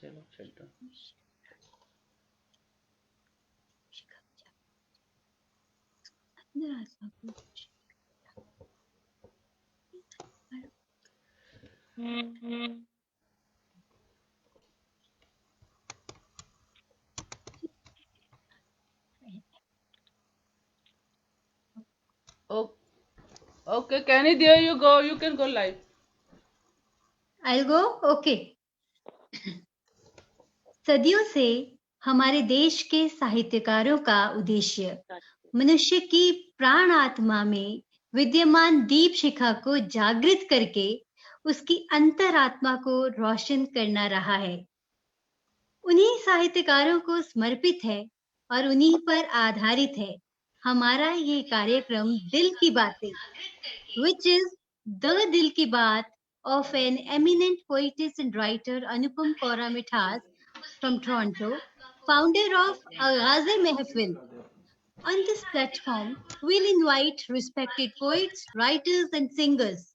चलो चलता Okay, Canny, there you go. You can go live. I'll go? Okay. सदियों से हमारे देश के साहित्यकारों का उद्देश्य मनुष्य की प्राण आत्मा में विद्यमान दीप शिखा को जागृत करके उसकी अंतरात्मा को रोशन करना रहा है। उन्हीं साहित्यकारों को समर्पित है और उन्हीं पर आधारित है हमारा ये कार्यक्रम दिल की बातें, which is the Dil Ki Baat of an eminent poetess and writer Anupam Kaura Mithas from Toronto, founder of Aaghaz-e-Mehfil. On this platform, we'll invite respected poets, writers, and singers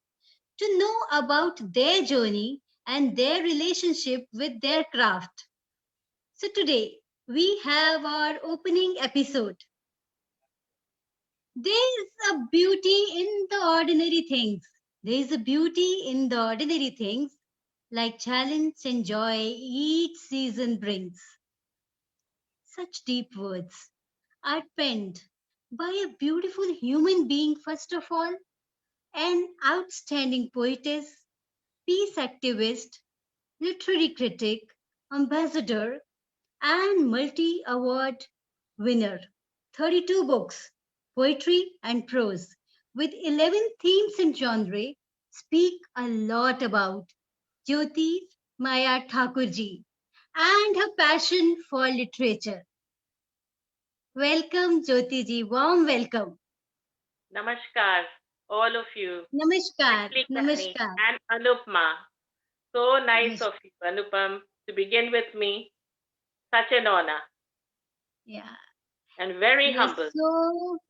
to know about their journey and their relationship with their craft. So today, we have our opening episode. There is a beauty in the ordinary things. There is a beauty in the ordinary things, like challenge and joy each season brings. Such deep words are penned by a beautiful human being, first of all, an outstanding poetess, peace activist, literary critic, ambassador, and multi-award winner. 32 books, poetry and prose, with 11 themes and genre, speak a lot about Jyotirmaya Thakur Ji and her passion for literature. Welcome, Jyoti Ji. Warm welcome. Namaskar, all of you. Namaskar. Especially Canny Namaskar. and Anupma. So nice Namaskar. of you, Anupam, to begin with me. Such an honor Yeah. and very We are humble.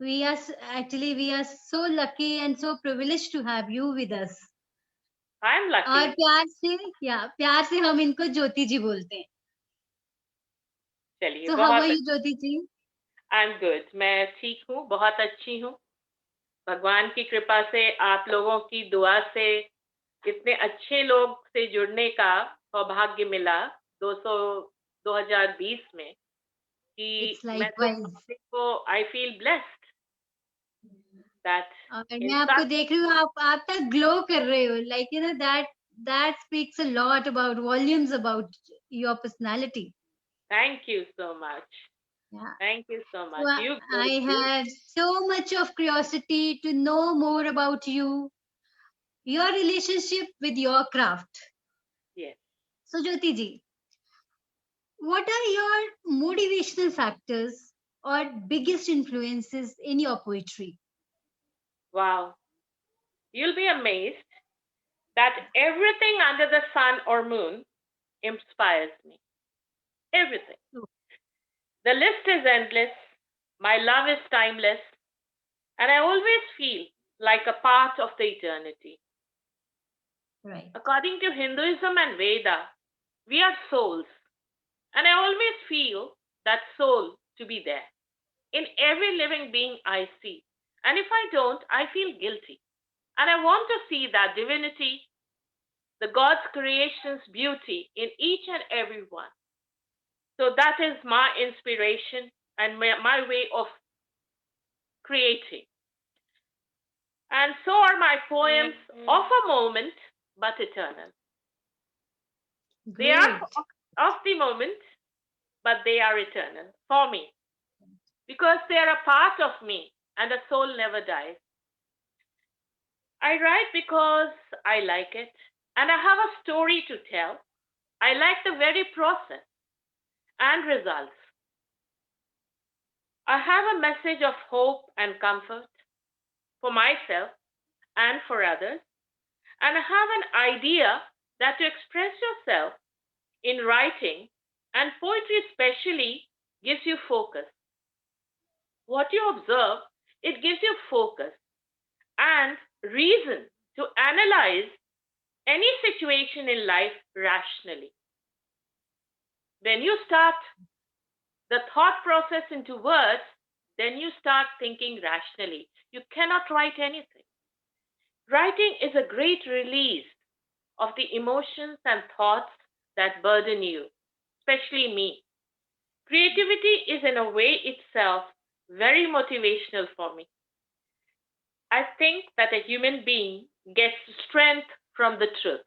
we are so lucky and so privileged to have you with us. I'm और lucky. प्यार से हम इनको ज्योति जी बोलते हैं. चलिए So how बहुत are you, Jyoti Ji? I'm good. मैं ठीक हूँ, बहुत अच्छी हूँ. भगवान की कृपा से, आप लोगों की दुआ से, इतने अच्छे लोग से जुड़ने का सौभाग्य मिला 2020 में कि It's मैं likewise. तो I feel blessed that और in मैं आपको such देख रही हूँ, आप तक ग्लो कर रहे हो. Like you know that speaks a lot about volumes about your personality. Thank you so much. Yeah. Thank you so much. So You I have so much of curiosity to know more about you, your relationship with your craft. Yes. So Jyoti Ji, what are your motivational factors or biggest influences in your poetry? Wow. You'll be amazed that everything under the sun or moon inspires me. Everything. Oh. The list is endless. My love is timeless. And I always feel like a part of the eternity. Right. According to Hinduism and Veda, we are souls. And I always feel that soul to be there in every living being I see. And if I don't, I feel guilty. And I want to see that divinity, the God's creation's beauty in each and every one. So that is my inspiration and my way of creating. And so are my poems of a moment, but eternal. Great. They are of the moment, but they are eternal for me. Because they are a part of me and the soul never dies. I write because I like it and I have a story to tell. I like the very process and results. I have a message of hope and comfort for myself and for others. And I have an idea that to express yourself in writing and poetry especially gives you focus. What you observe, it gives you focus and reason to analyze any situation in life rationally. When you start the thought process into words, then you start thinking rationally. You cannot write anything. Writing is a great release of the emotions and thoughts that burden you, especially me. Creativity is, in a way itself, very motivational for me. I think that a human being gets strength from the truth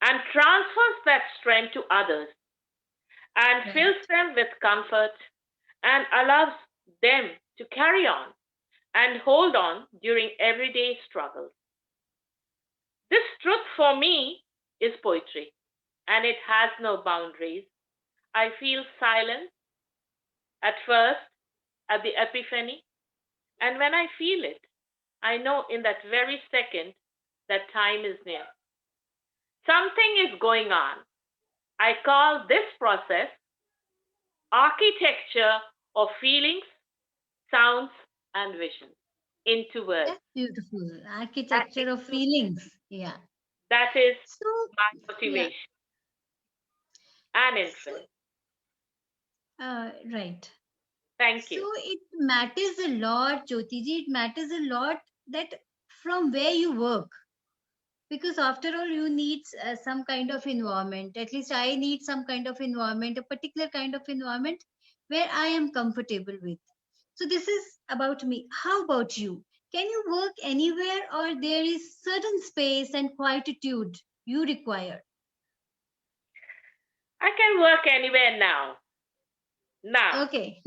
and transfers that strength to others and Right. fills them with comfort and allows them to carry on and hold on during everyday struggles. This truth for me is poetry, and it has no boundaries. I feel silence at first at the epiphany, and when I feel it, I know in that very second that time is near. Something is going on. I call this process architecture of feelings, sounds, and visions into words. That's beautiful. And Architecture of feelings. Yeah. that is So, my yeah. motivation and So, influence. right. Thank So you. it matters a lot, Jyoti Ji. It matters a lot that from where you work, because after all, you need some kind of environment. At least I need some kind of environment, a particular kind of environment where I am comfortable with. So this is about me. How about you? Can you work anywhere, or there is certain space and quietude you require? I can work anywhere now. Now, Okay.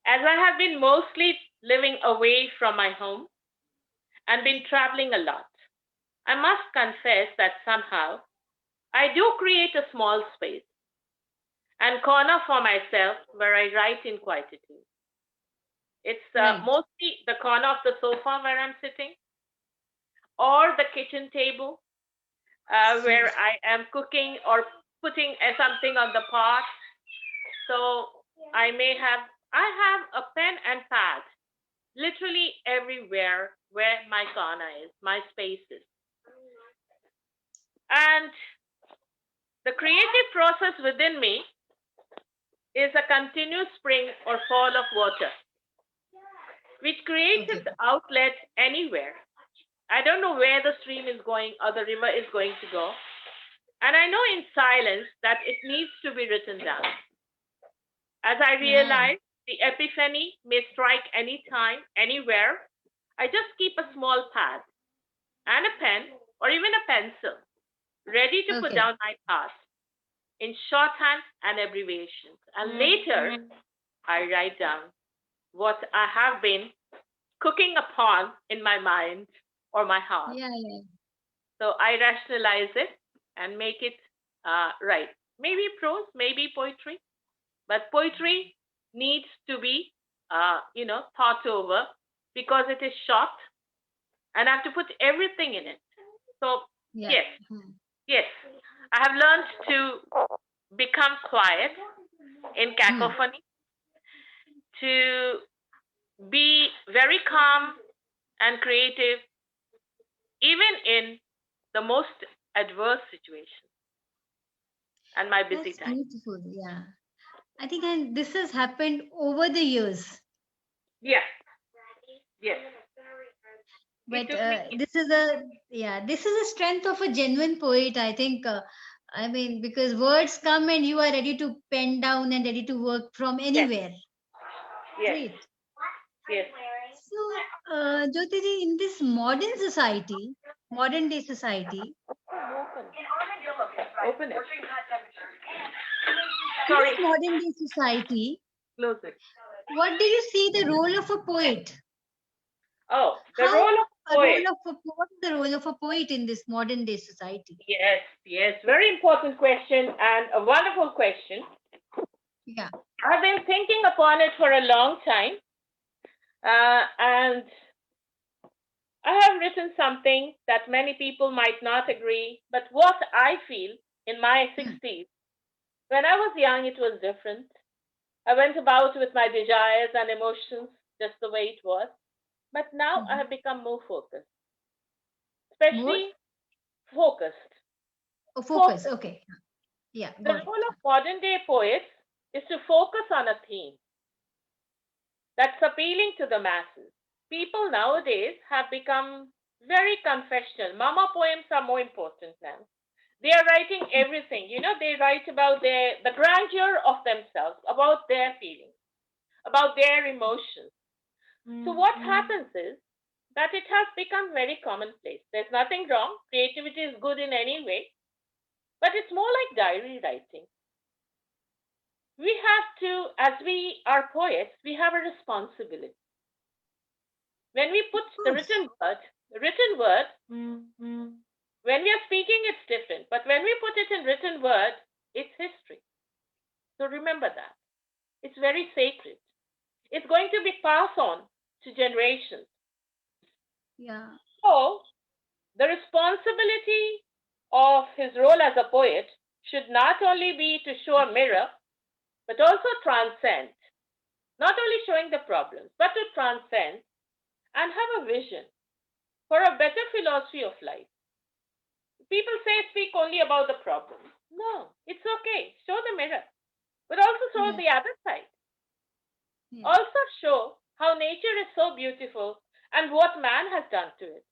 as I have been mostly living away from my home and been traveling a lot, I must confess that somehow I do create a small space and corner for myself where I write in quietude. It's Right. mostly the corner of the sofa where I'm sitting, or the kitchen table where I am cooking or putting something on the pot. So I have a pen and pad literally everywhere where my corner is, my space is. And the creative process within me is a continuous spring or fall of water, which creates Okay. its outlet anywhere. I don't know where the stream is going or the river is going to go. And I know in silence that it needs to be written down. As I Right. realize the epiphany may strike any time, anywhere, I just keep a small pad and a pen or even a pencil ready to put Okay. down my thoughts in shorthand and abbreviations. And later, I write down what I have been cooking upon in my mind or my heart. Yeah. Yeah. So I rationalize it and make it right. Maybe prose, maybe poetry, but poetry needs to be, thought over because it is short and I have to put everything in it. So Yeah. yes, yes, I have learned to become quiet in cacophony, to be very calm and creative, even in the most adverse situations and my busy That's time. beautiful. Yeah. I think and this has happened over the years. Yes, yes. It But took me, this is a strength of a genuine poet. I think, I mean, because words come and you are ready to pen down and ready to work from yes, anywhere. yes, Great. yes. So, Jyotiji, in this modern day society, Open it. in this Sorry, modern day society, close it. what do you see the role of a poet? Oh, the How role of a role poet. of a, what is the role of a poet in this modern day society? Yes, yes. Very important question and a wonderful question. Yeah. I've been thinking upon it for a long time, and I have written something that many people might not agree, but what I feel in my Hmm. 60s, when I was young, it was different. I went about with my desires and emotions just the way it was, but now I Mhm. have become more focused, More especially focused. oh, focus. Focused. Okay. Yeah, The got it. role of modern day poets is to focus on a theme that's appealing to the masses. People nowadays have become very confessional. Mama poems are more important now. They are writing everything. They write about the grandeur of themselves, about their feelings, about their emotions. So what happens is that it has become very commonplace. There's nothing wrong. Creativity is good in any way, but it's more like diary writing. We have to, as we are poets, we have a responsibility. When we put Of the course. written word, when we are speaking, it's different. But when we put it in written word, it's history. So remember that. It's very sacred. It's going to be passed on to generations. Yeah. So the responsibility of his role as a poet should not only be to show a mirror, but also transcend. Not only showing the problems, but to transcend and have a vision for a better philosophy of life. People say speak only about the problems. No, it's okay. Show the mirror, but also show Yeah. the other side. Yeah. Also show how nature is so beautiful and what man has done to it.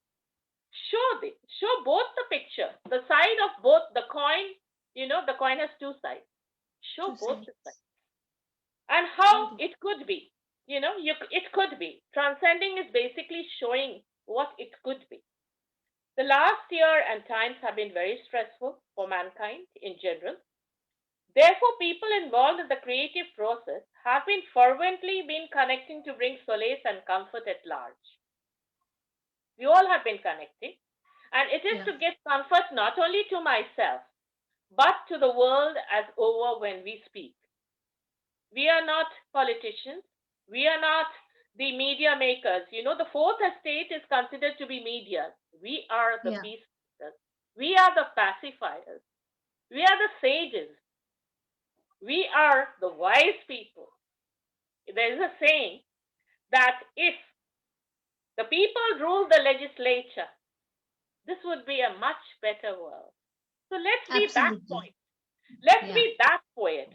Show both the picture, the side of both the coin. The coin has two sides. Show Two both the sides. sides and how it could be. It could be. Transcending is basically showing what it could be. The last year and times have been very stressful for mankind in general. Therefore, people involved in the creative process have been fervently been connecting to bring solace and comfort at large. We all have been connecting, and it is Yeah. to give comfort not only to myself, but to the world as over when we speak. We are not politicians. We are not the media makers. The fourth estate is considered to be media. We are the Yeah. peacemakers. We are the pacifiers. We are the sages. We are the wise people. There is a saying that if the people rule the legislature, this would be a much better world. So let's be that Absolutely. point. Let's Yeah. be that poet.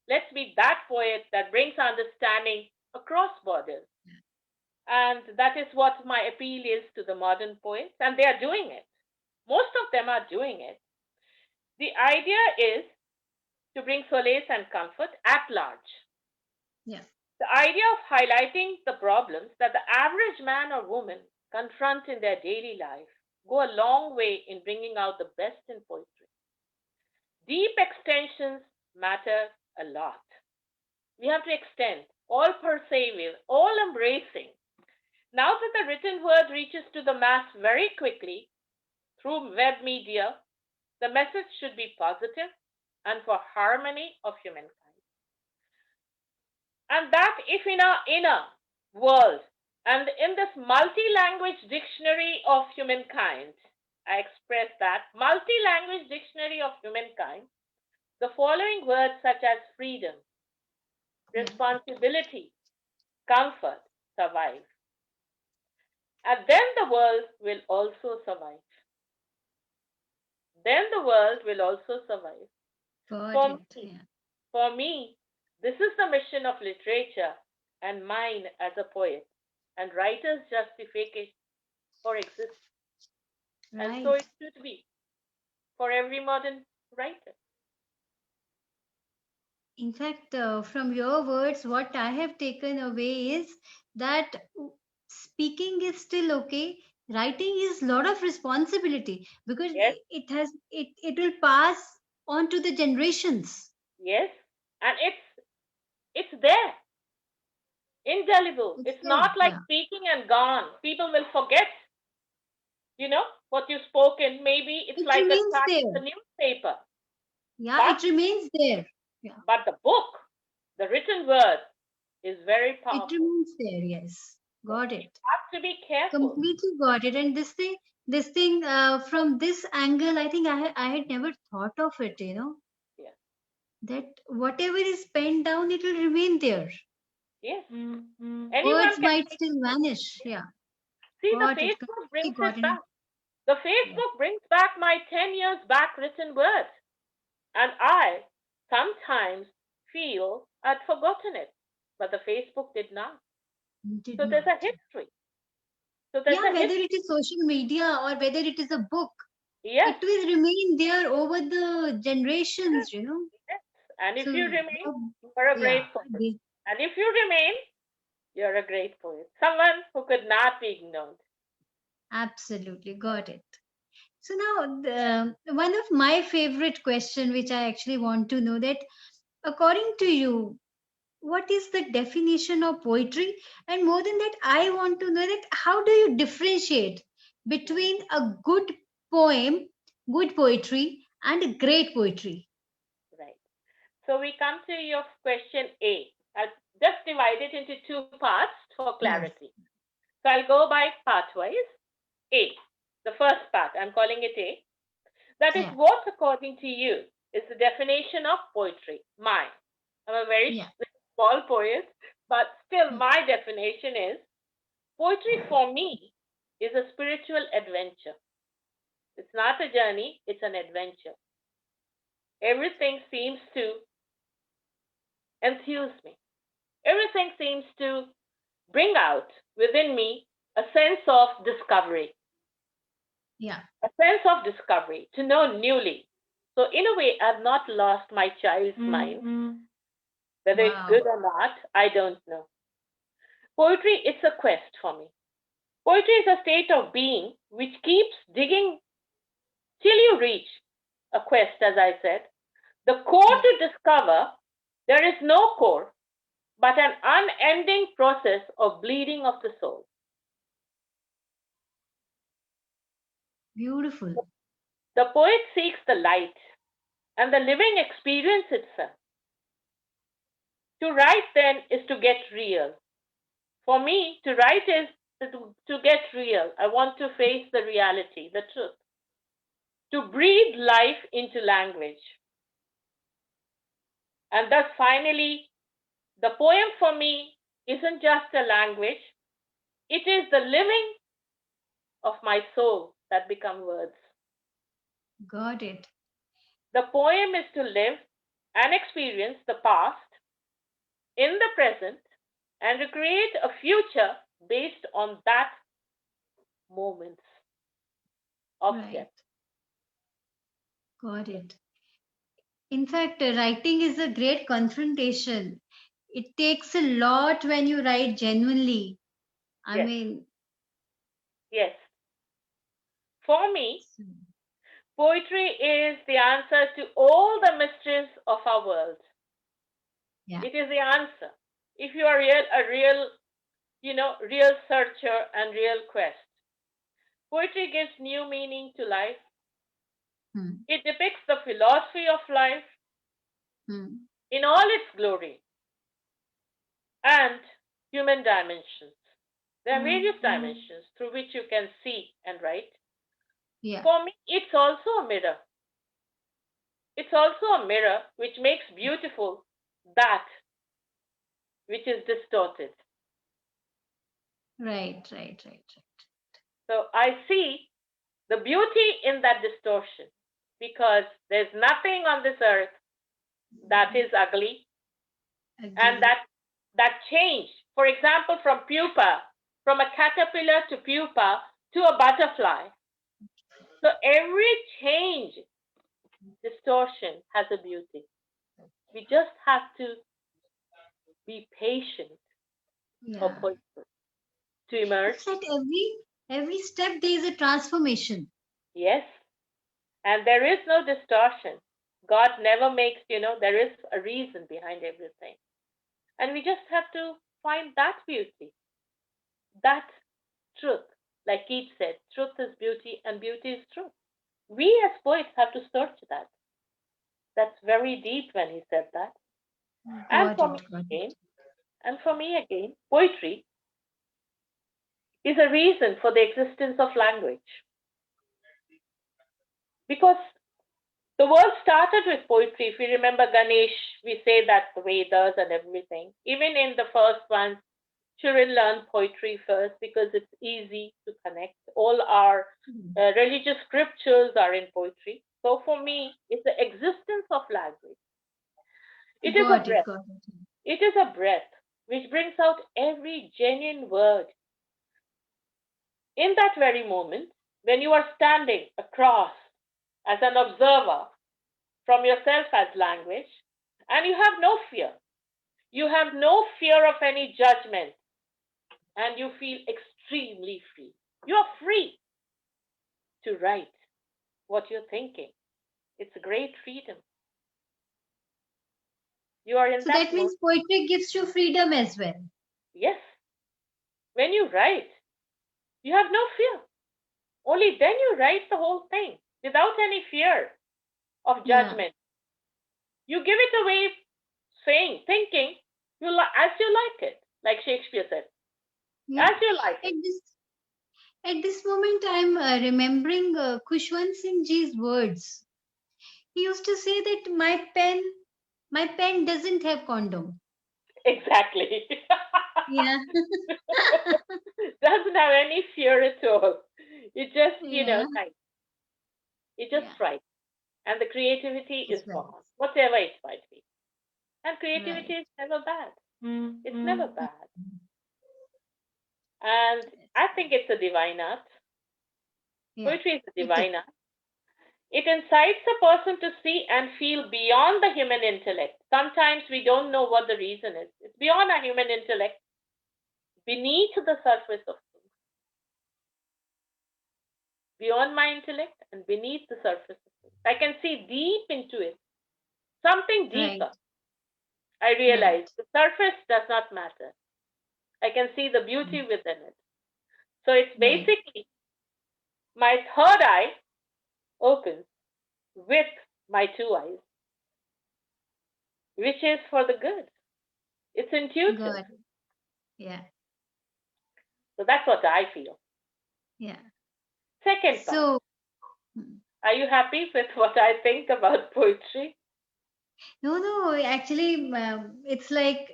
Let's be that poet that brings understanding across borders. And that is what my appeal is to the modern poets, and they are doing it. Most of them are doing it. The idea is to bring solace and comfort at large. Yeah. The idea of highlighting the problems that the average man or woman confront in their daily life go a long way in bringing out the best in poetry. Deep extensions matter a lot. We have to extend, all pervasive, all embracing. Now that the written word reaches to the mass very quickly through web media, the message should be positive and for harmony of humankind. And that if in our inner world and in this multi-language dictionary of humankind, I express that multi-language dictionary of humankind, the following words such as freedom, responsibility, comfort survive. And then the world will also survive. Then the world will also survive. Got For it. me, Yeah. for me, this is the mission of literature and mine as a poet and writer's justification for existence. And so Right. it should be for every modern writer. In fact, from your words, what I have taken away is that speaking is still okay. Writing is a lot of responsibility because Yes, it will pass on to the generations. yes. And it's there, indelible. It's It's there. not like Yeah. speaking and gone. People will forget, what you've spoken. Maybe it's It like the remains start of there. the newspaper. Yeah, But it remains there. Yeah. but the book, the written word, is very It powerful. remains there. Yes. Yes. Got You it. have to be careful. Completely got it. And this thing, from this angle, I think I had never thought of it, Yes. that whatever is penned down, it will remain there. Yes. Words Anyone can might take. still vanish. Yeah. See, the Got it. Facebook Completely brings got it it. back. The Yeah. Facebook brings back my 10 years back written words. And I sometimes feel I'd forgotten it, but the Facebook did not. Did So there's a not. history. So there's Yeah, a whether history. it is social media or whether it is a book, Yes, it will remain there over the generations, you know. yes. And if So, you remain, you're a yeah, great poet. And if you remain, you're a great poet. Someone who could not be ignored. absolutely got it. So now, one of my favorite question, which I actually want to know that, according to you, what is the definition of poetry? And more than that, I want to know that how do you differentiate between a good poem, good poetry, and a great poetry? Right. So we come to your question A. I'll just divide it into two parts for Yes. clarity. So I'll go by partwise. A, the first part, I'm calling it A. That is Yeah. what, according to you, is the definition of poetry. Mine. I'm a very Yeah. small poet, but still Mm. my definition is poetry for me is a spiritual adventure. It's not a journey, it's an adventure. Everything seems to enthuse me. Everything seems to bring out within me a sense of discovery, Yeah. a sense of discovery, to know newly. So, in a way, I've not lost my child's mind. Whether it's Wow. good or not, I don't know. Poetry, it's a quest for me. Poetry is a state of being which keeps digging till you reach a quest, as I said. The core Yeah. to discover, there is no core, but an unending process of bleeding of the soul. Beautiful. The poet seeks the light and the living experience itself. To write then is to get real. For me, to write is to get real. I want to face the reality, the truth, to breathe life into language. And thus, finally, the poem for me isn't just a language, it is the living of my soul that become words. Got it. The poem is to live and experience the past in the present and to create a future based on that moments of Right. depth. Got it. In fact, writing is a great confrontation. It takes a lot when you write genuinely. I Yes, mean, yes. For me, poetry is the answer to all the mysteries of our world. yeah. It is the answer. If you are real searcher and real quest, poetry gives new meaning to life. Hmm. It depicts the philosophy of life Hmm. in all its glory and human dimensions. There are various dimensions through which you can see and write. Yeah. For me, it's also a mirror. It's also a mirror which makes beautiful that which is distorted. Right, right, right, right. So I see the beauty in that distortion because there's nothing on this earth that is ugly, and Agree. that change, for example, from pupa, from a caterpillar to pupa to a butterfly. So every change, distortion has a beauty. We just have to be patient or Yeah. patient to emerge. It's like every step there is a transformation. Yes, and there is no distortion. God never makes, there is a reason behind everything. And we just have to find that beauty, that truth. Like Keats said, truth is beauty and beauty is truth. We as poets have to search that. That's very deep when he said that. And Got for me it, got again, it. poetry is a reason for the existence of language. Because the world started with poetry. If we remember Ganesh, we say that the Vedas and everything. Even in the first ones, children learn poetry first because it's easy to connect. All our religious scriptures are in poetry. So for me, it's the existence of language. It is a Got it, breath. got it. It is a breath which brings out every genuine word. In that very moment, when you are standing across as an observer from yourself as language, and you have no fear. You have no fear of any judgment, and you feel extremely free. You are free to write what you're thinking. It's a great freedom. You are in So that that mode. means poetry gives you freedom as well. Yes. When you write, you have no fear. Only then you write the whole thing without any fear of Yeah. judgment. You give it away saying, thinking, as you like it, like Shakespeare said, Yeah. as you like At it. this moment, I'm remembering Khushwant Singh Ji's words. He used to say that my pen doesn't have condom. Exactly. Yeah. Doesn't have any fear at all. You just, Yeah. type. You just Yeah. write. And the creativity is That's right. born, whatever it might be. And Right. creativity is never bad. It's never bad. And I think it's a divine art. Yeah. Poetry is a It is. divine art. It incites a person to see and feel beyond the human intellect. Sometimes we don't know what the reason is. It's beyond our human intellect, beneath the surface of things, beyond my intellect and beneath the surface of things. I can see deep into it, something Right. deeper. I realize the surface does not matter. I can see the beauty within it. So it's Right. basically my third eye opens with my two eyes, which is for the good. It's intuitive. Good. Yeah. So that's what I feel. Yeah. Second part. So, Are you happy with what I think about poetry? no, actually, it's like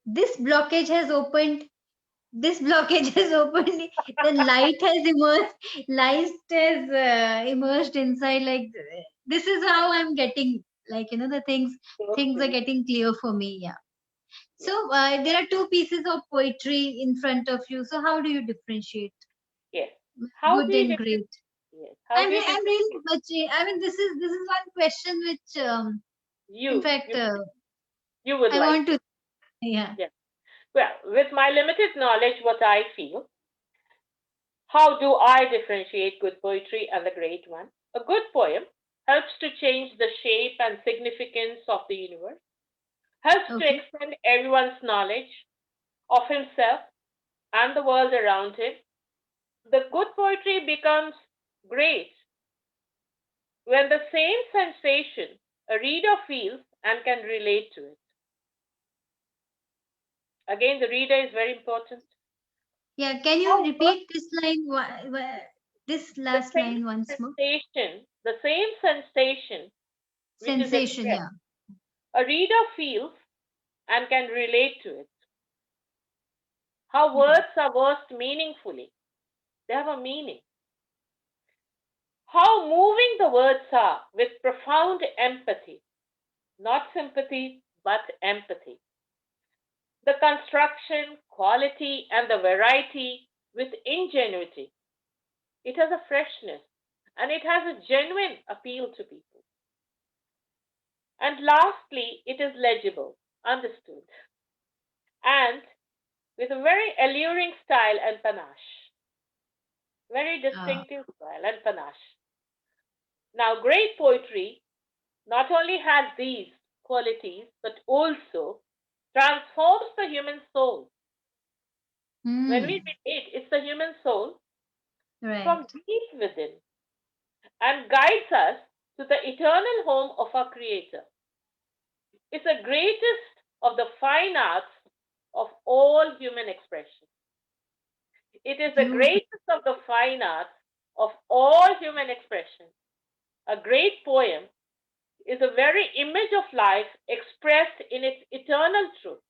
this blockage has opened. This blockage has opened. The light has emerged. Light has emerged inside. Like this is how I'm getting. Like the things. Things are Okay. getting clear for me. Yeah. Yes. So there are two pieces of poetry in front of you. So how do you differentiate Yes. How do good you and differentiate? great? Yes. How do you I'm really differentiate? much. I mean, this is one question which, in You, fact, you, you would I like want to. to. Yeah. Yes. Well, with my limited knowledge, what I feel, how do I differentiate good poetry and the great one? A good poem helps to change the shape and significance of the universe, helps to Okay. extend everyone's knowledge of himself and the world around him. The good poetry becomes great when the same sensation a reader feels and can relate to it. Again, the reader is very important. Yeah. Can you However, repeat this line? This the last same line once more. sensation which is Sensation. expressed, Yeah. a reader feels and can relate to it. How Right. words are versed meaningfully. They have a meaning. How moving the words are with profound empathy, not sympathy, but empathy. The construction, quality, and the variety with ingenuity. It has a freshness and it has a genuine appeal to people. And lastly, it is legible, understood, and with a very alluring style and panache. Very Uh, distinctive style and panache. Now, great poetry not only has these qualities, but also transforms the human soul. When we hmm. read it, it's the human soul from Right. deep within and guides us to the eternal home of our Creator. It's the greatest of the fine arts of all human expression. It is the Beautiful. greatest of the fine arts of all human expression. A great poem is a very image of life expressed in its eternal truth.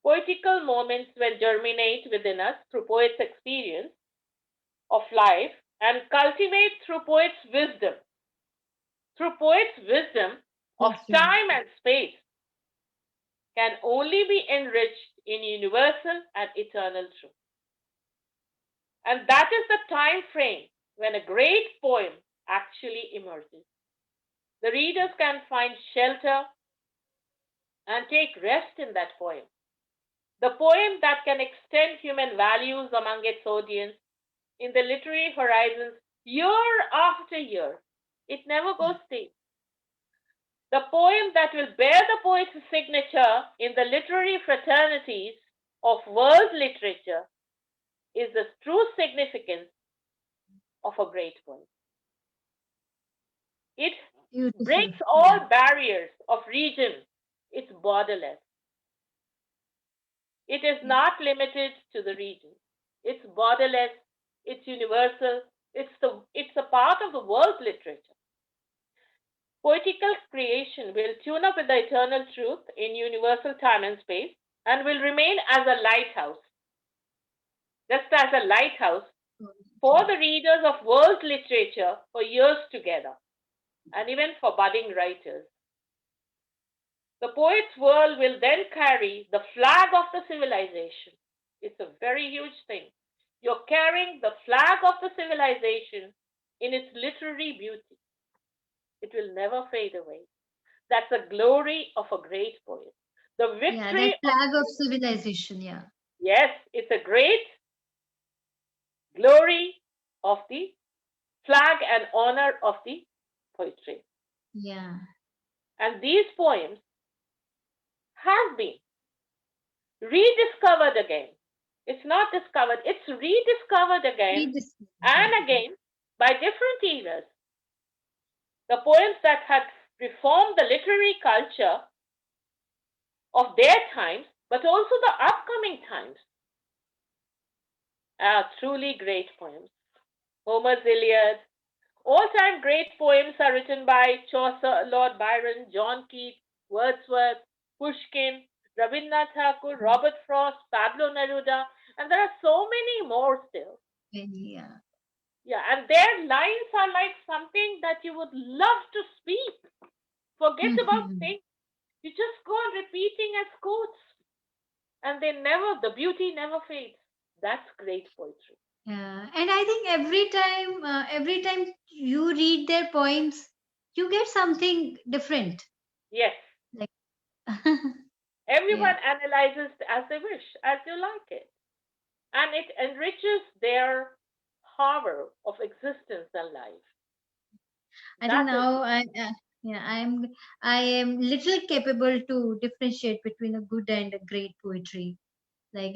Poetical moments will germinate within us through poet's experience of life and cultivate through poet's wisdom. through poets' wisdom of time and space, can only be enriched in universal and eternal truth. And that is the time frame when a great poem actually emerges. The readers can find shelter and take rest in that poem. The poem that can extend human values among its audience in the literary horizons year after year. It never goes stale. The poem that will bear the poet's signature in the literary fraternities of world literature is the true significance of a great poem. It breaks all barriers of region. It's borderless. It is not limited to the region. It's borderless. It's universal. It's a part of the world's literature. Poetical creation will tune up with the eternal truth in universal time and space and will remain as a lighthouse, just as a lighthouse for the readers of world literature for years together, and even for budding writers. The poet's world will then carry the flag of the civilization. It's a very huge thing. You're carrying the flag of the civilization in its literary beauty. It will never fade away. That's the glory of a great poet. The victory that flag of civilization, Yes, it's a great glory of the flag and honor of the poetry. Yeah. And these poems have been rediscovered again. It's not discovered, it's rediscovered again and again by different eras. The poems that had reformed the literary culture of their times, but also the upcoming times, are truly great poems. Homer's Iliad. All-time great poems are written by Chaucer, Lord Byron, John Keats, Wordsworth, Pushkin, Rabindranath Tagore, Robert Frost, Pablo Neruda, and there are so many more still. Yeah, and their lines are like something that you would love to speak. Forget about things. You just go on repeating as quotes. And the beauty never fades. That's great poetry. Yeah, and I think every time you read their poems, you get something different. Yes. Like everyone analyzes as they wish, as they like it. And it enriches their horror of existence and life. I think now I am little capable to differentiate between a good and a great poetry. Like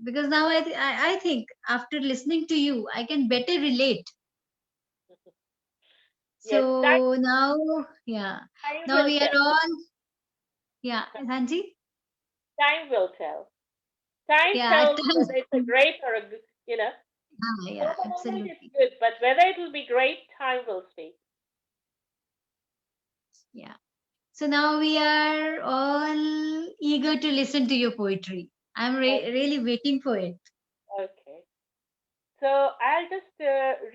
because now I think after listening to you, I can better relate. So now we are on. Yeah, Hanji. Time will tell. Time tells whether it's a great or a good, absolutely. It's good, but whether it will be great, time will speak. Yeah. So now we are all eager to listen to your poetry. I'm really waiting for it. Okay. So I'll just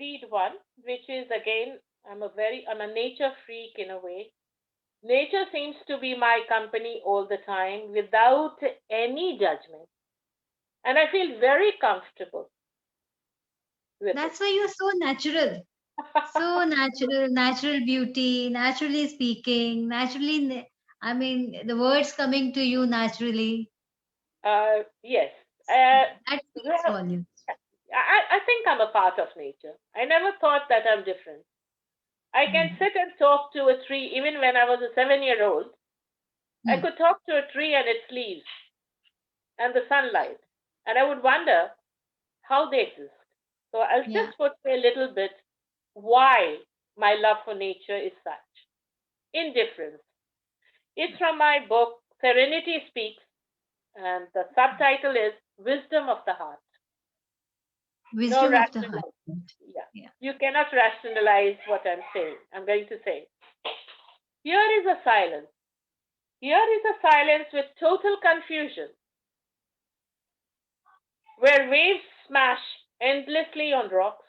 read one, which is again, I'm a nature freak in a way. Nature seems to be my company all the time without any judgment. And I feel very comfortable with That's why you're so natural. So natural beauty, naturally speaking, naturally, I mean, the words coming to you naturally. Yes. That speaks volumes. I think I'm a part of nature. I never thought that I'm different. I can sit and talk to a tree even when I was a 7-year-old. I could talk to a tree and its leaves and the sunlight, and I would wonder how they exist. So I'll just portray a little bit why my love for nature is such. Indifference. It's from my book, Serenity Speaks, and the subtitle is Wisdom of the Heart. Wisdom of the heart. Yeah. You cannot rationalize what I'm saying. I'm going to say. Here is a silence. Here is a silence with total confusion, where waves smash endlessly on rocks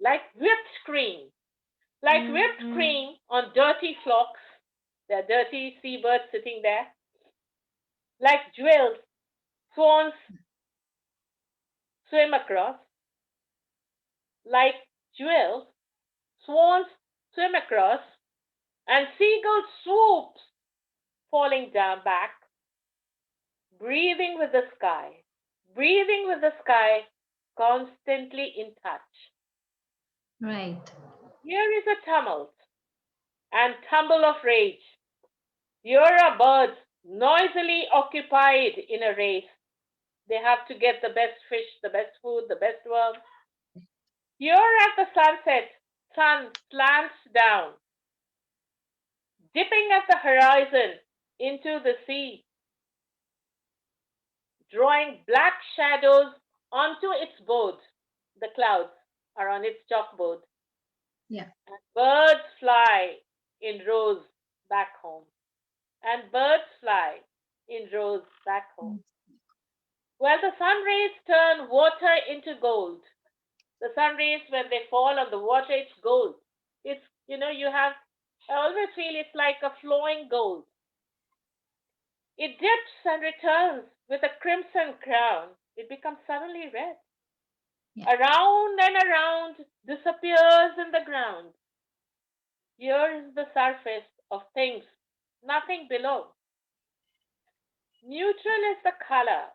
like whipped cream, Like whipped cream on dirty flocks. There are dirty seabirds sitting there. Like jewels, swans swim across. Like jewels, swans swim across, and seagull swoops, falling down back, breathing with the sky, constantly in touch. Right. Here is a tumult and tumble of rage. Here are birds noisily occupied in a race. They have to get the best fish, the best food, the best worm. Here at the sunset, sun slants down, dipping at the horizon into the sea, drawing black shadows onto its board. The clouds are on its chalkboard. Yeah. And birds fly in rows back home. And birds fly in rows back home. Well, the sun rays turn water into gold. The sun rays, when they fall on the water, it's gold. It's, I always feel it's like a flowing gold. It dips and returns with a crimson crown. It becomes suddenly red. Yeah. Around and around, disappears in the ground. Here is the surface of things, nothing below. Neutral is the color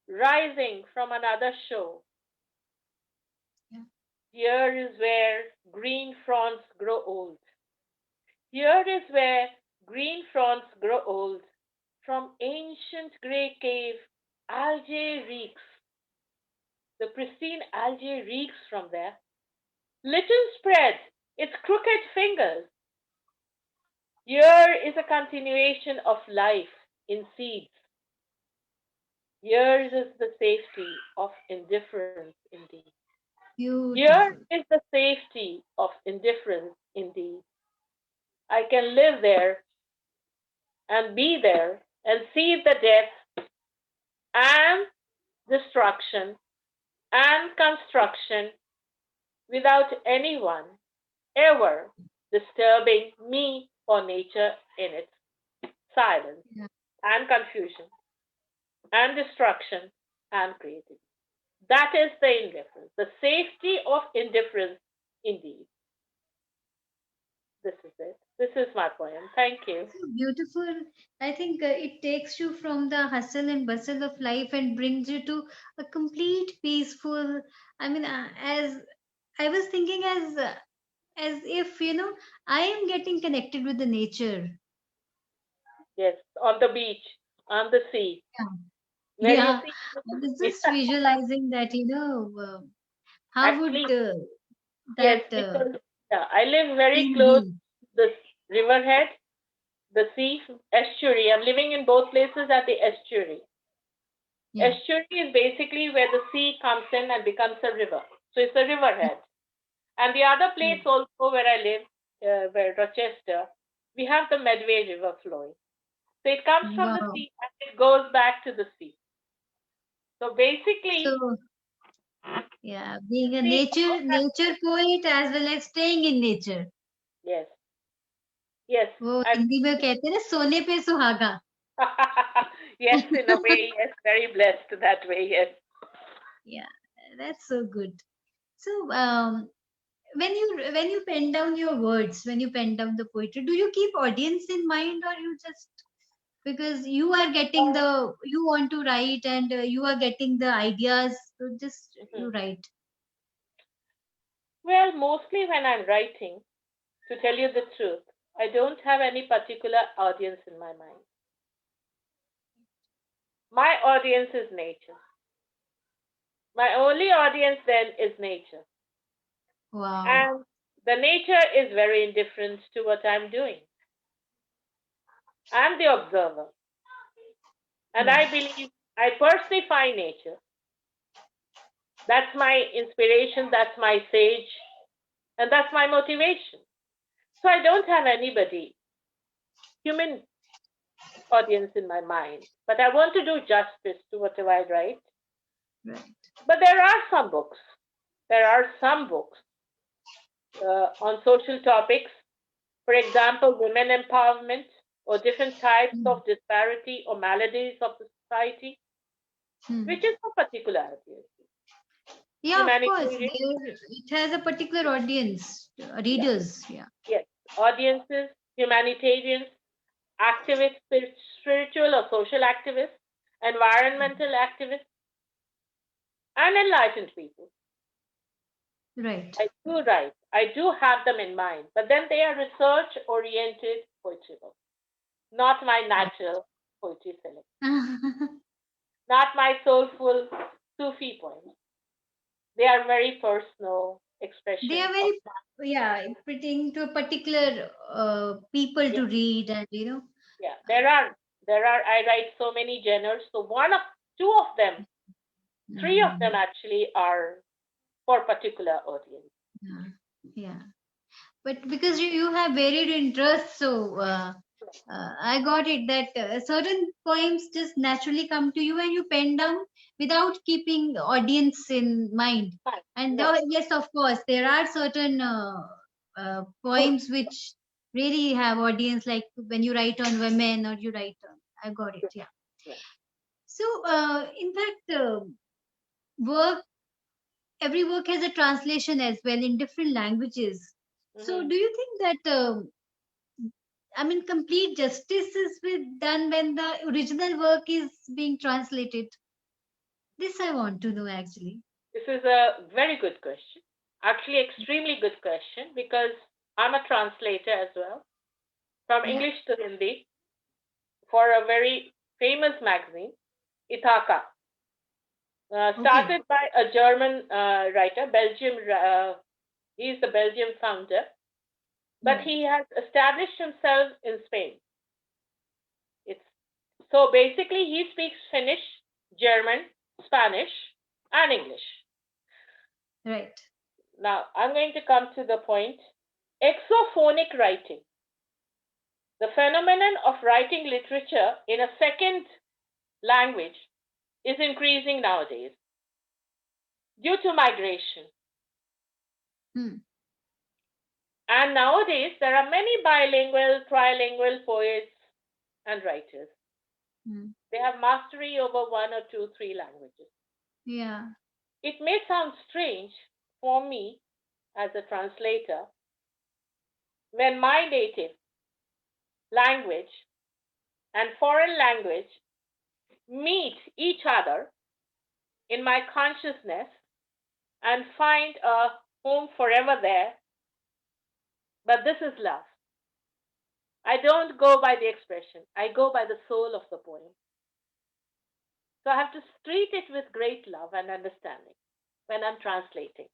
rising from another shore. Yeah. Here is where green fronds grow old. Here is where green fronds grow old. From ancient grey cave, algae reeks. The pristine algae reeks from there. Little spreads its crooked fingers. Here is a continuation of life in seeds. Here is the safety of indifference indeed. Beautiful. Here is the safety of indifference indeed. I can live there and be there and see the death and destruction and construction without anyone ever disturbing me or nature in its silence and confusion and destruction and creativity. That is the indifference, the safety of indifference indeed. This is it. This is my poem. Thank you. So beautiful. I think it takes you from the hustle and bustle of life and brings you to a complete peaceful. I mean, as I was thinking, as if I am getting connected with the nature. Yes, on the beach, on the sea, Yeah. where you Yeah. see. I was just visualizing that. How would Actually, yes, that because I live very scene close be? to the riverhead, the sea, estuary. I'm living in both places at the estuary. Yeah. Estuary is basically where the sea comes in and becomes a river. So it's a riverhead. And the other place also where I live, where Rochester, we have the Medway River flowing. So it comes from the Wow. sea and it goes back to the sea. So basically, So yeah, being a see, nature poet as well as staying in nature. yes, yes. वो I'm Hindi में कहते हैं ना सोने पे सुहागा. yes, in a way, yes, very blessed that way, yes. Yeah, that's so good. So when you pen down your words, when you pen down the poetry, do you keep audience in mind, or you just because you are getting you want to write and you are getting the ideas, so just you write. Well, mostly when I'm writing, to tell you the truth, I don't have any particular audience in my mind. My audience is nature. My only audience then is nature. Wow. And the nature is very indifferent to what I'm doing. I'm the observer. And I believe I personify nature. That's my inspiration, that's my sage, and that's my motivation. So I don't have anybody, human audience in my mind, but I want to do justice to whatever I write. Right. But there are some books. There are some books on social topics, for example, women empowerment or different types of disparity or maladies of the society, which is a particular idea. Yeah, of course. It has a particular audience, readers. Yeah. Yes, audiences, humanitarians, activists, spiritual or social activists, environmental activists, and enlightened people. Right. I do have them in mind, but then they are research-oriented poetry books, not my natural poetry selection, not my soulful Sufi poems. They are very personal expressions. They are very, pertaining to a particular people to read, and Yeah, there are. I write so many genres. So two of them, three of them actually are for particular audience. Yeah. But because you have varied interests, so I got it that certain poems just naturally come to you and you pen down without keeping the audience in mind. And yes, of course, there are certain poems which really have audience, like when you write on women or you write on. I got it. Yeah. So, in fact, every work has a translation as well in different languages. So, do you think that? Complete justice is done when the original work is being translated? This I want to know, actually. This is a very good question. Actually, extremely good question, because I'm a translator as well, from English to Hindi, for a very famous magazine, Ithaka. Started by a German writer, Belgium. He's the Belgium founder, but he has established himself in Spain. So basically, he speaks Finnish, German, Spanish, and English. Right. Now, I'm going to come to the point. Exophonic writing, the phenomenon of writing literature in a second language, is increasing nowadays due to migration. And nowadays, there are many bilingual, trilingual poets and writers. They have mastery over one or two, three languages. Yeah. It may sound strange for me as a translator when my native language and foreign language meet each other in my consciousness and find a home forever there. But this is love. I don't go by the expression. I go by the soul of the poem. So I have to treat it with great love and understanding when I'm translating.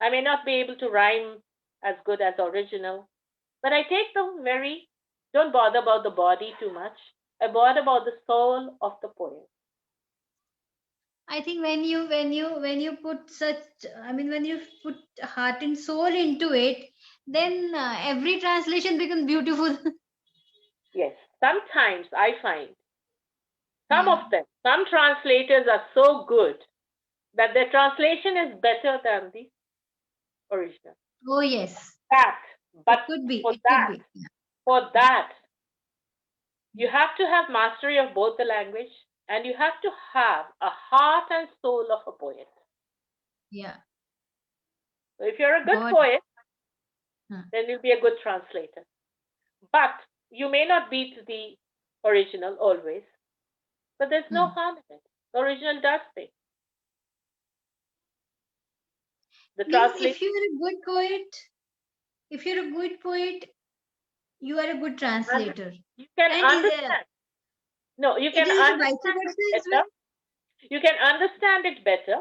I may not be able to rhyme as good as original, but I take don't bother about the body too much. I bother about the soul of the poem. I think when you put when you put heart and soul into it, then every translation becomes beautiful. Yes, sometimes I find some translators are so good that their translation is better than the original. Oh yes. But for that, you have to have mastery of both the language, and you have to have a heart and soul of a poet. Yeah. So if you're a good poet, then you'll be a good translator. But you may not beat the original always, but there's no harm in it. The original does things. If you're a good poet, you are a good translator. You can understand. You can understand it better. You can understand it better,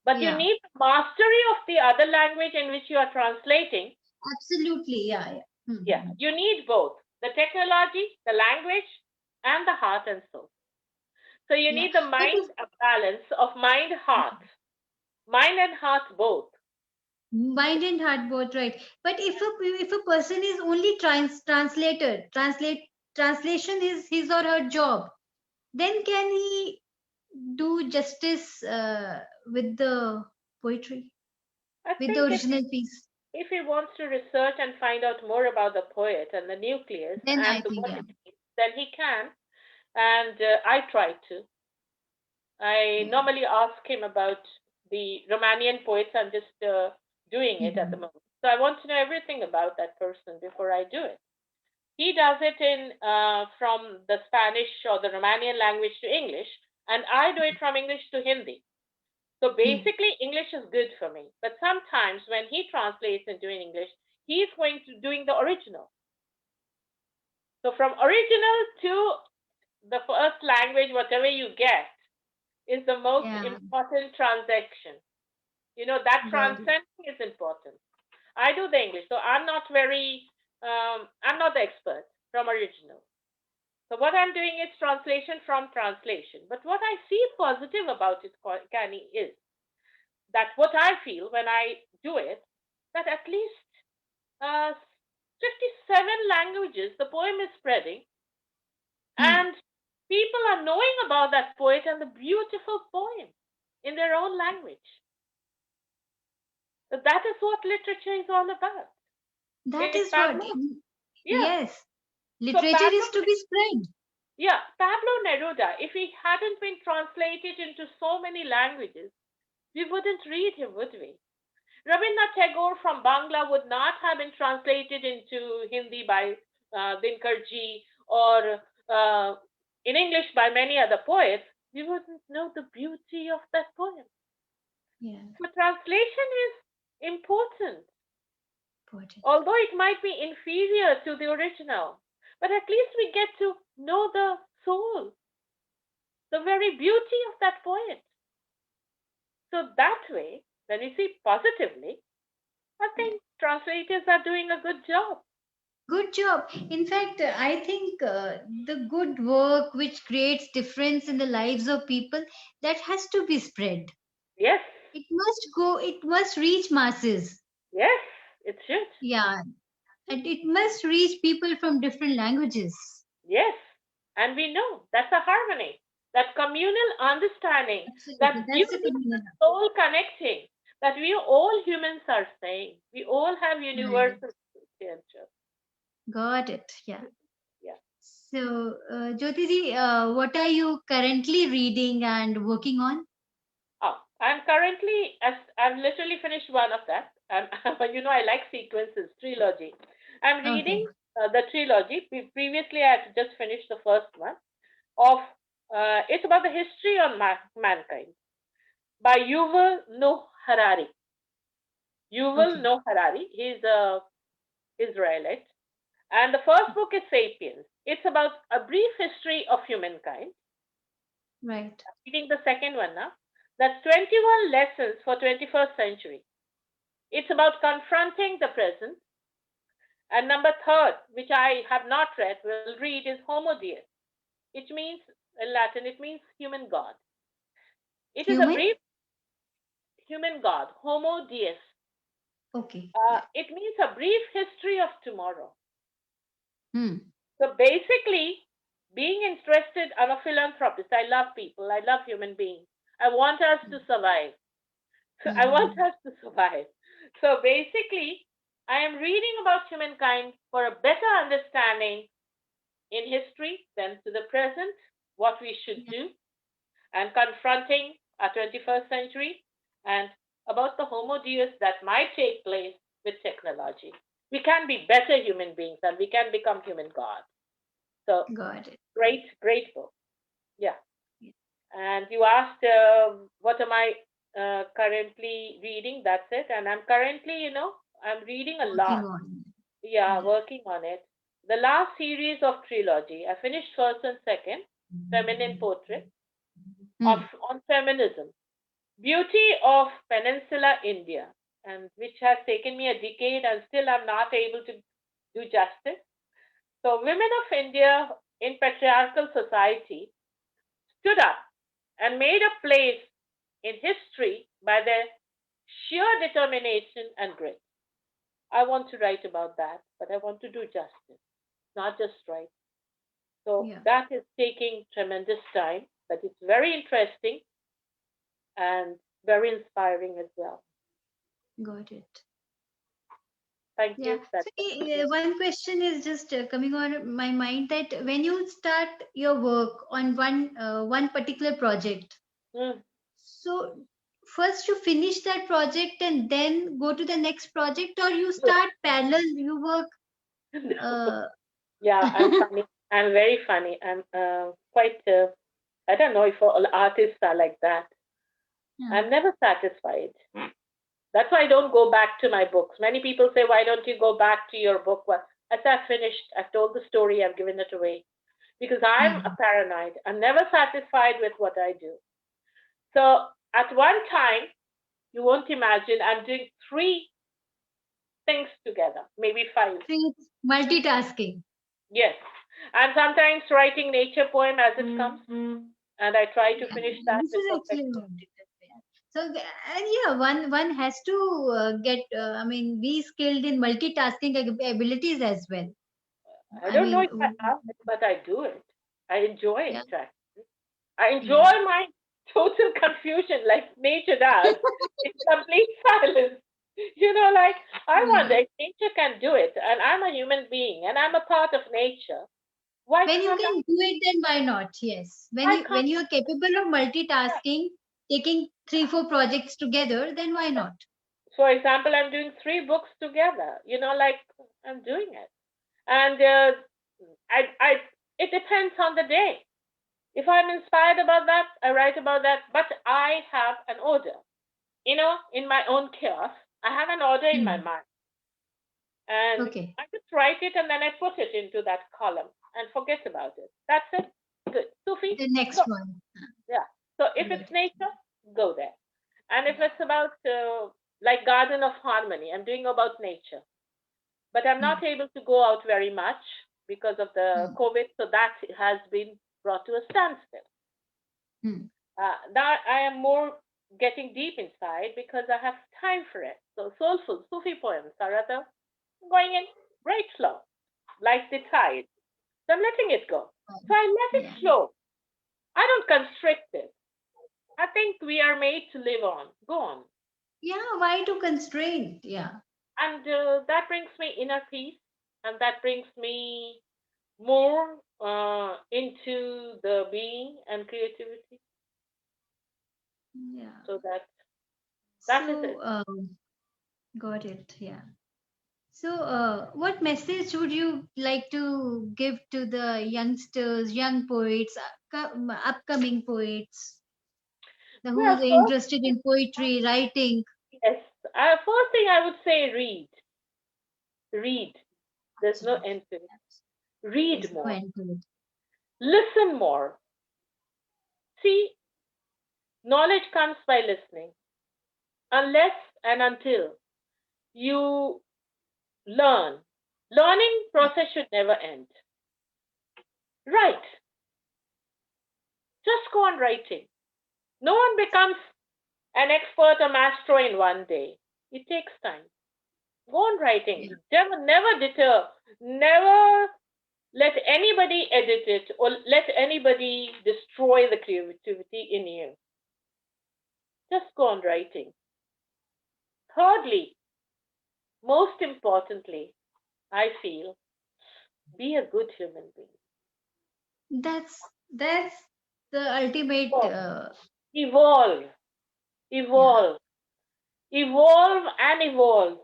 but you need mastery of the other language in which you are translating. Absolutely, Yeah, you need both the technology, the language, and the heart and soul. So you need the mind, a balance of mind, heart. Mind and heart both. Mind and heart both, right? But if a person is only translator, translation is his or her job, then can he do justice with the poetry, with the original piece? if he wants to research and find out more about the poet and the nucleus Then I and think, what yeah. it means, then he can. And I try to. I Yeah. normally ask him about the Romanian poets. I'm just doing it at the Mhm. moment. So I want to know everything about that person before I do it. He does it in from the Spanish or the Romanian language to English, and I do it from English to Hindi. So Hmm. basically, English is good for me. But sometimes when he translates into English, he's going to doing the original. So from original to the first language, whatever you get, is the most Yeah. important transaction. You know, that Got it. transcending is important. I do the English, so I'm not the expert from original. So what I'm doing is translation from translation. But what I see positive about it, Canny, is that what I feel when I do it, that at least uh, 57 languages the poem is spreading, Hmm. and people are knowing about that poet and the beautiful poem in their own language. So that is what literature is all about. That If is what. Pablo, yeah. Yes. So Literature Pablo, is to be spread. yeah, Pablo Neruda, if he hadn't been translated into so many languages, we wouldn't read him, would we? Rabindranath Tagore from Bangla would not have been translated into Hindi by Dinkar Ji or in English by many other poets. We wouldn't know the beauty of that poem. Yeah. So translation is important, Important. although it might be inferior to the original. But at least we get to know the soul, the very beauty of that poet. So that way, when we see positively, I Yeah. think translators are doing a good job. Good job. In fact, I think the good work which creates difference in the lives of people, that has to be spread. Yes, It must go, it must reach masses. yes, it should. Yeah. And it must reach people from different languages. Yes. And we know that's a harmony, that communal understanding, Absolutely. that That's the beauty of the communal. soul connecting, that we all humans are saying. We all have Right. universal potential. Got it. Yeah. Yeah. So, Jyoti ji, what are you currently reading and working on? Oh, I'm currently, as I've literally finished one of that. You know, I like sequences, trilogy. I'm Okay. reading the trilogy. Previously, I had just finished the first one of, it's about the history of mankind by Yuval Noah Harari. Yuval Okay. Noah Harari, he's a Israelite. And the first book is Sapiens. It's about a brief history of humankind. Right. Reading the second one now. That's 21 lessons for 21st century. It's about confronting the present. And number third, which I have not read, will read, is Homo Deus. It means, in Latin, it means human God. It is a Human? brief human God, Homo Deus. Okay. Yeah. It means a brief history of tomorrow. Hmm. So basically, being interested, I'm a philanthropist. I love people. I love human beings. I want us to survive. So I want Mm-hmm. us to survive. So basically, I am reading about humankind for a better understanding in history, then to the present, what we should Yeah. do, and confronting our 21st century, and about the Homo Deus that might take place with technology. We can be better human beings and we can become human gods. So Got it. great, great book. Yeah. Yeah. And you asked, what am I currently reading? That's it. And I'm currently, I'm reading a Working lot. on. Yeah, Yeah. working on it. The last series of trilogy, I finished first and second, Feminine Portrait, of Hmm. on feminism, beauty of Peninsula India, and which has taken me a decade and still I'm not able to do justice. So, women of India in patriarchal society stood up and made a place in history by their sheer determination and grit. I want to write about that, but I want to do justice, not just write. So Yeah. that is taking tremendous time, but it's very interesting and very inspiring as well. Got it. Thank Yeah. you. That's So one question is just coming on my mind, that when you start your work on one particular project, Mm. so first you finish that project and then go to the next project, or you Yes. start parallel, you work. No. Uh, Yeah, I'm funny. I'm very funny. I'm quite. I don't know if all artists are like that. yeah. I'm never satisfied. That's why I don't go back to my books. Many people say, "Why don't you go back to your book?" Well, I said, I've finished. I've told the story. I've given it away because I'm a Hmm. paranoid. I'm never satisfied with what I do. So at one time, you won't imagine, I'm doing three things together, maybe five. So it's multitasking. Yes. And sometimes writing nature poem as it comes. And I try to Yeah, finish that this with is actually perfection. multitasking. So and yeah, one has to get I mean, be skilled in multitasking abilities as well. I I don't know mean, if I have it, but I do it. I enjoy yeah, it, actually. I enjoy yeah. my total confusion like nature does. It's complete silence. Like I wonder Yeah. if nature can do it, and I'm a human being, and I'm a part of nature. Why When you can't can do it, then why not? Yes. I When can't you are capable of yeah. multitasking, taking three, four projects together, then why not? For example, I'm doing three books together. Like I'm doing it, and I it depends on the day. If I'm inspired about that, I write about that. But I have an order. In my own chaos, I have an order in my Hmm. mind, and Okay. I just write it and then I put it into that column and forget about it. That's it. Good. Sufi, The go. next one. Yeah. So if Got it's it. nature, go there. And if Yeah. it's about like Garden of Harmony, I'm doing about nature. But I'm Hmm. not able to go out very much because of the Hmm. COVID, so that has been brought to a standstill. Hmm. Now I am more getting deep inside because I have time for it. So soulful Sufi poems are rather going in very slow, like the tide. So I'm letting it go. So I let it Yeah. flow. I don't constrict it. I think we are made to live on, go on. Yeah. Why to constrain? Yeah. And that brings me inner peace, and that brings me more into the being and creativity. Yeah. So that is So, it. got it. Yeah. So, what message would you like to give to the youngsters, young poets, upcoming poets, the Well, who's first, interested in poetry, writing? yes, first thing I would say, read, read. There's no Absolutely. end to it. Read There's no more, end to it. listen more. See, knowledge comes by listening. Unless and until you learn, learning process should never end. Write, just go on writing. No one becomes an expert or maestro in one day. It takes time. Go on writing. Yeah. Never deter. Never let anybody edit it or let anybody destroy the creativity in you. Just go on writing. Thirdly, most importantly, I feel be a good human being. That's the ultimate. Evolve, evolve, Yeah. evolve, evolve and evolve.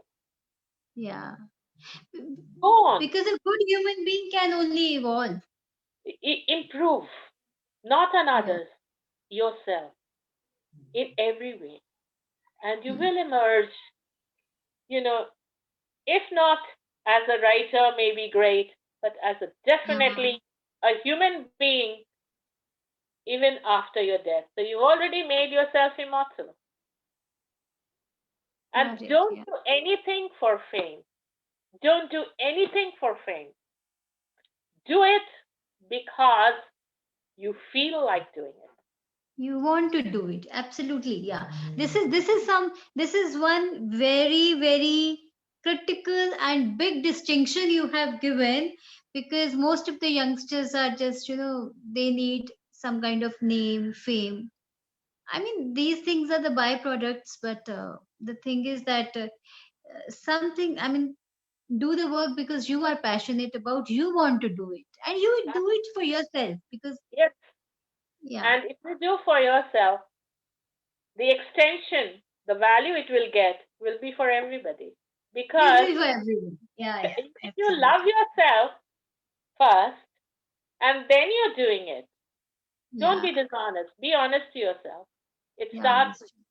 Yeah. Go on, Because a good human being can only evolve. improve, not on Yeah. others, yourself in every way. And you Hmm. will emerge, you know, if not as a writer, maybe great, but as a Uh, definitely a human being even after your death. So you've already made yourself immortal. And got it. don't Yeah. do anything for fame. Don't do anything for fame. Do it because you feel like doing it. You want to do it. Absolutely. Yeah. This is one very critical and big distinction you have given, because most of the youngsters are just, they need some kind of name, fame. I mean, these things are the byproducts, but the thing is that something, I mean, do the work because you are passionate about, you want to do it, and you do it for yourself because, Yes. yeah, And if you do for yourself, the extension, the value it will get will be for everybody. will Because be for everyone. Yeah, yeah, if you love absolutely. yourself first and then you're doing it, don't Yeah, be dishonest. Be honest to yourself. It yeah, starts. that's true.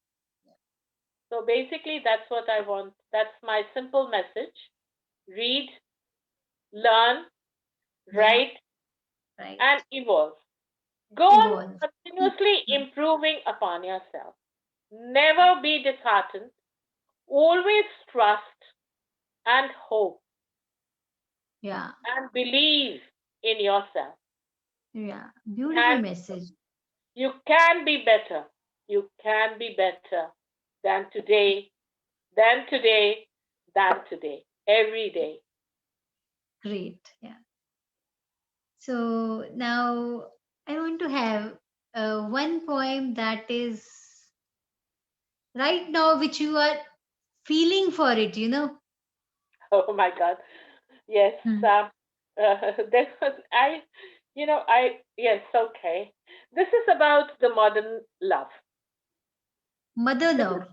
So basically, that's what I want. That's my simple message. Read, learn, Yeah, write, right. and evolve. Go on Evolve. continuously improving upon yourself. Never be disheartened. Always trust and hope Yeah, and believe in yourself. yeah. Beautiful Can message. you can be better. You can be better than today, than today, than today. Every day. Great. Yeah. So now I want to have one poem that is right now, which you are feeling for it, you know. Oh my God. Yes. Hmm. There was, yes, okay. This is about the modern love. Mother This is love.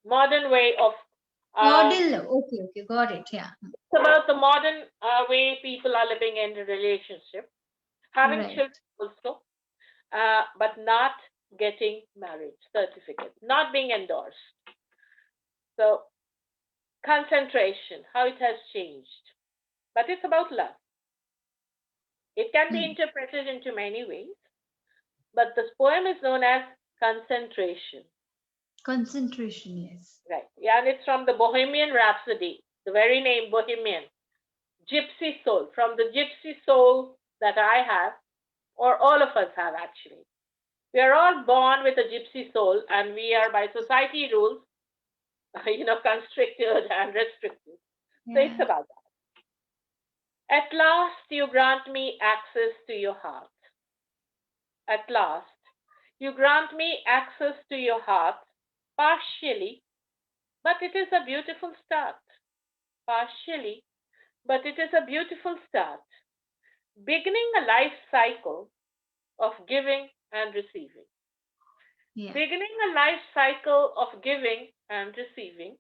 modern way of, Modern love. Okay, okay, got it. Yeah. it's about the modern way people are living in a relationship, having Right. children also, but not getting marriage certificate, not being endorsed. So concentration, how it has changed. But it's about love. It can be Hmm. interpreted into many ways, but this poem is known as concentration. Concentration, yes. Right. Yeah, and it's from the Bohemian Rhapsody, the very name Bohemian, gypsy soul, from the gypsy soul that I have, or all of us have actually. We are all born with a gypsy soul, and we are by society rules, constricted and restricted. So it's Yeah. about that. At last, you grant me access to your heart. At last, you grant me access to your heart, partially, but it is a beautiful start. Partially, but it is a beautiful start. Beginning a life cycle of giving and receiving. Yeah. Beginning a life cycle of giving and receiving,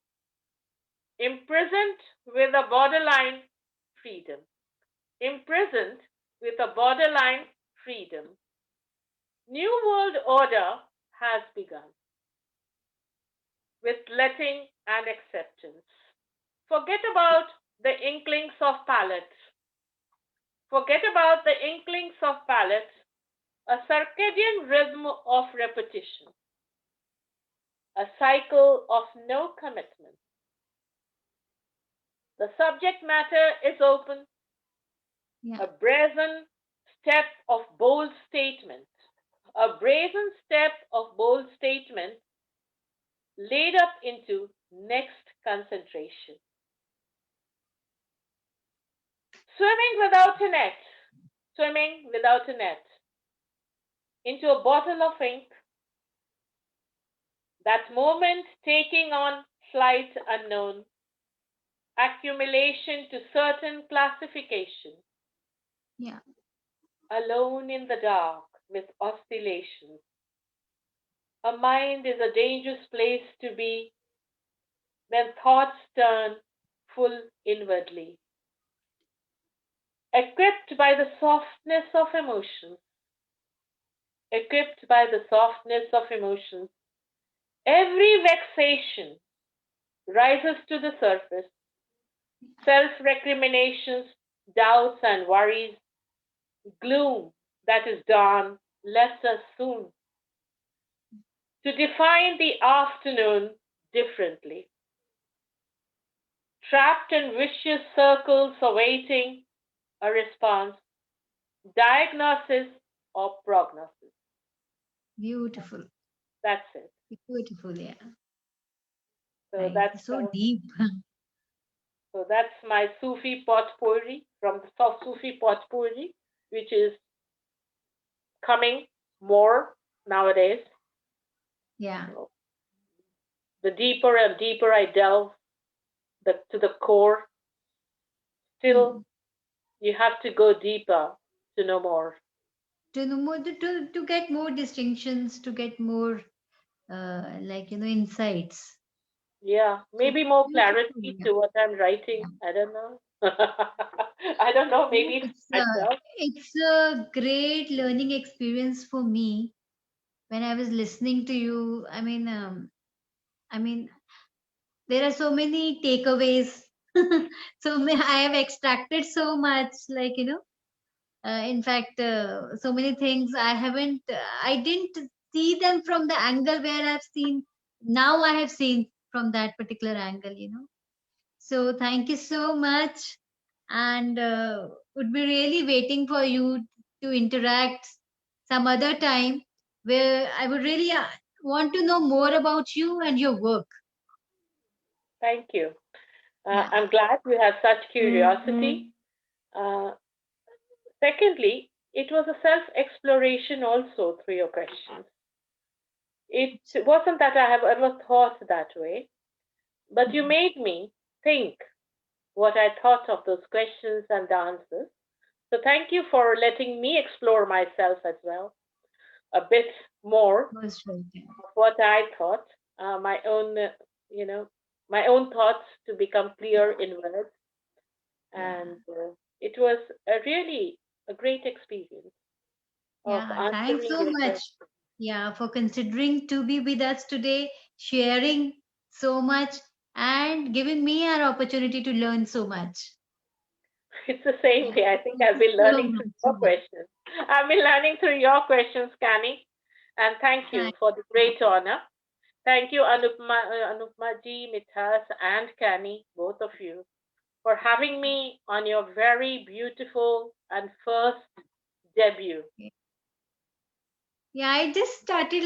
imprisoned with a borderline freedom. Imprisoned with a borderline freedom. New world order has begun with letting and acceptance. Forget about the inklings of palate. Forget about the inklings of palate, a circadian rhythm of repetition, a cycle of no commitment. The subject matter is open, Yeah. a brazen step of bold statement, a brazen step of bold statement laid up into next concentration. Swimming without a net, swimming without a net, into a bottle of ink, that moment taking on flight unknown, accumulation to certain classification, Yeah. alone in the dark with oscillations. A mind is a dangerous place to be when thoughts turn full inwardly. Equipped by the softness of emotions, equipped by the softness of emotions, every vexation rises to the surface, self recriminations, doubts, and worries, gloom that is dawn lets us soon to define the afternoon differently, trapped in vicious circles awaiting a response, diagnosis, or prognosis. Beautiful. That's it. Beautiful. Yeah. So Right. that's So uh, deep. so that's my Sufi potpourri from the soft Sufi potpourri, which is coming more nowadays. Yeah. So the deeper and deeper I delve to the core, still you have to go deeper to know more. To know more, to get more distinctions, to get more insights. Yeah, So maybe more beautiful. clarity Yeah. to what I'm writing. I don't know. I don't know, Yeah, maybe myself. it's a great learning experience for me when I was listening to you. I mean, there are so many takeaways. I have extracted so much, in fact, so many things I didn't see them from the angle where I've seen. Now I have seen from that particular angle. So thank you so much, and would be really waiting for you to interact some other time where I would really want to know more about you and your work. Thank you. Yeah. I'm glad you have such curiosity. Uh, Secondly, it was a self exploration also through your questions. It wasn't that I have ever thought that way, but you made me think what I thought of those questions and the answers. So thank you for letting me explore myself as well a bit more Most welcome. of what I thought, my own, you know, my own thoughts to become clear in words. Yeah. And it was really a great experience of Yeah. Thanks answering so your much. questions. Yeah, for considering to be with us today, sharing so much, and giving me an opportunity to learn so much. It's the same Yeah. way. I think Thank I've you been so learning through much. your questions. I've been learning through your questions, Canny. And thank you Thank for the great honor. Thank you, Anupam Ji, Mithas, and Canny, both of you, for having me on your very beautiful and first debut. Yeah, I just started